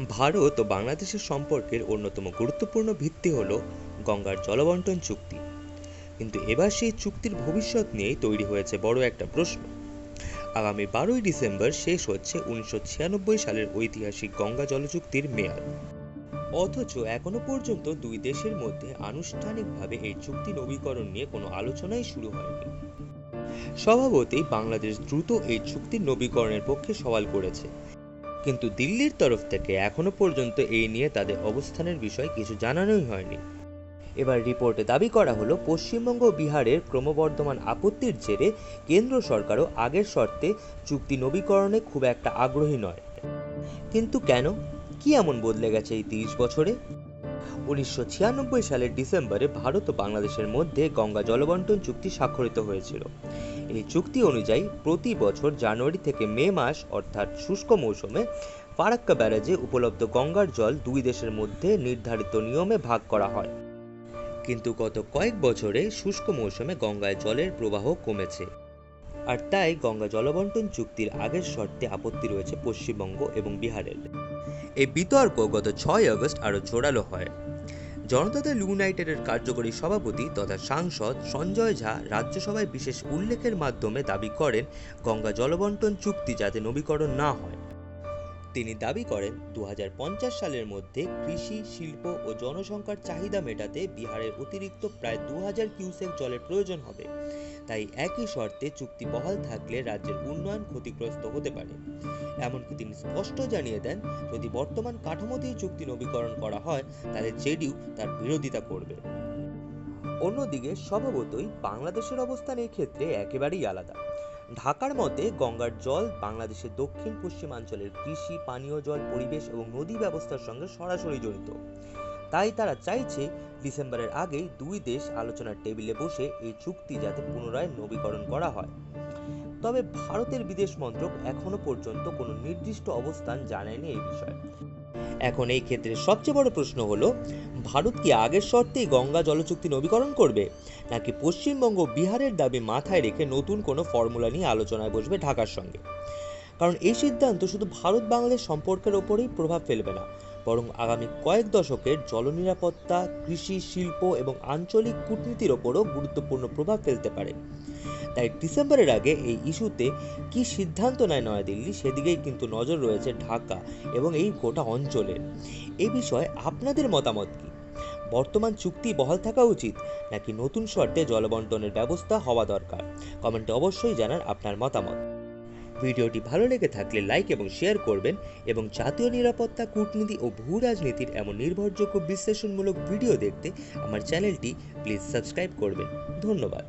ভারত ও বাংলাদেশের সম্পর্কের অন্যতম গুরুত্বপূর্ণ ভিত্তি হল গঙ্গার জলবন্টন চুক্তি। কিন্তু এবার সেই চুক্তির ভবিষ্যৎ নিয়েই তৈরি হয়েছে বড় একটা প্রশ্ন। আগামী 12ই ডিসেম্বর শেষ হচ্ছে 1996 সালের ঐতিহাসিক গঙ্গা জল চুক্তির মেয়াদ। অথচ এখনো পর্যন্ত দুই দেশের মধ্যে আনুষ্ঠানিকভাবে এই চুক্তি নবীকরণ নিয়ে কোনো আলোচনাই শুরু হয়নি। স্বভাবতই বাংলাদেশ দ্রুত এই চুক্তির নবীকরণের পক্ষে সওয়াল করেছে, কিন্তু দিল্লির তরফ থেকে এখনো পর্যন্ত এই নিয়ে তাদের অবস্থানের বিষয়ে কিছু জানানোই হয়নি। এবার রিপোর্টে দাবি করা হলো পশ্চিমবঙ্গ ও বিহারের ক্রমবর্ধমান আপত্তির জেরে কেন্দ্র সরকারও আগের শর্তে চুক্তি নবীকরণে খুব একটা আগ্রহী নয়। কিন্তু কেন, কি এমন বদলে গেছে এই 30 বছরে? 1996 সালের ডিসেম্বরে ভারত ও বাংলাদেশের মধ্যে গঙ্গা জলবন্টন চুক্তি স্বাক্ষরিত হয়েছিল। এই চুক্তি অনুযায়ী প্রতি বছর জানুয়ারি থেকে মে মাস অর্থাৎ শুষ্ক মৌসুমে ফারাক্কা ব্যারাজে উপলব্ধ গঙ্গার জল দুই দেশের মধ্যে নির্ধারিত নিয়মে ভাগ করা হয়। কিন্তু গত কয়েক বছরে শুষ্ক মৌসুমে গঙ্গায় জলের প্রবাহ কমেছে, আর তাই গঙ্গা জলবন্টন চুক্তির আগের শর্তে আপত্তি রয়েছে পশ্চিমবঙ্গ এবং বিহারের। এই বিতর্ক গত 6 আগস্ট আরও জোরালো হয়। জনতা দল ইউনাইটেডের কার্যকরী সভাপতি তথা সাংসদ সঞ্জয় ঝা রাজ্যসভায় বিশেষ উল্লেখের মাধ্যমে দাবি করেন গঙ্গা জলবন্টন চুক্তি যাতে নবীকরণ না হয়। তিনি দাবি করেন 2050 সালের মধ্যে কৃষি, শিল্প ও জনসংখ্যার চাহিদা মেটাতে বিহারের অতিরিক্ত প্রায় 2000 কিউসেক জলের প্রয়োজন হবে। তাই একই শর্তে চুক্তি বহাল থাকলে রাজ্যের উন্নয়ন ক্ষতিগ্রস্ত হতে পারে। এমনকি তিনি স্পষ্ট জানিয়ে দেন, যদি বর্তমান কাঠামোতেই চুক্তি নবীকরণ করা হয় তাহলে জেডিইউ তার বিরোধিতা করবে। অন্যদিকে স্বভাবতই বাংলাদেশের অবস্থান এই ক্ষেত্রে একেবারেই আলাদা। ঢাকার মতে গঙ্গার জল বাংলাদেশের দক্ষিণ পশ্চিমাঞ্চলের কৃষি, পানীয় জল, পরিবেশ এবং নদী ব্যবস্থার সঙ্গে সরাসরি জড়িত। তাই তারা চাইছে ডিসেম্বরের আগেই দুই দেশ আলোচনার টেবিলে বসে এই চুক্তি যাতে পুনরায় নবীকরণ করা হয়। তবে ভারতের বিদেশ মন্ত্রক এখনো পর্যন্ত কোনো নির্দিষ্ট অবস্থান জানায়নি এই বিষয়ে। এখন এই ক্ষেত্রে সবচেয়ে বড় প্রশ্ন হলো, ভারত কি আগের শর্তেই গঙ্গা জলচুক্তি নবীকরণ করবে, নাকি পশ্চিমবঙ্গ বিহারের দাবি মাথায় রেখে নতুন কোনো ফর্মুলা নিয়ে আলোচনায় বসবে ঢাকার সঙ্গে? কারণ এই সিদ্ধান্ত শুধু ভারত বাংলাদেশ সম্পর্কের ওপরেই প্রভাব ফেলবে না, বরং আগামী কয়েক দশকের জলনিরাপত্তা, কৃষি, শিল্প এবং আঞ্চলিক কূটনীতির ওপরও গুরুত্বপূর্ণ প্রভাব ফেলতে পারে। তাই ডিসেম্বরের আগে এই ইস্যুতে কি সিদ্ধান্ত নেয় নয়াদিল্লি, সেদিকেই কিন্তু নজর রয়েছে ঢাকা এবং এই গোটা অঞ্চলের। এই বিষয়ে আপনাদের মতামত কি? বর্তমান চুক্তি বহাল থাকা উচিত, নাকি নতুন শর্তে জলবন্টনের ব্যবস্থা হওয়া দরকার? কমেন্টে অবশ্যই জানান আপনার মতামত। ভিডিওটি ভালো লেগে থাকলে লাইক এবং শেয়ার করবেন, এবং জাতীয় নিরাপত্তা, কূটনীতি ও ভূ রাজনীতির এমন নির্ভরযোগ্য বিশ্লেষণমূলক ভিডিও দেখতে আমার চ্যানেলটি প্লিজ সাবস্ক্রাইব করবেন। ধন্যবাদ।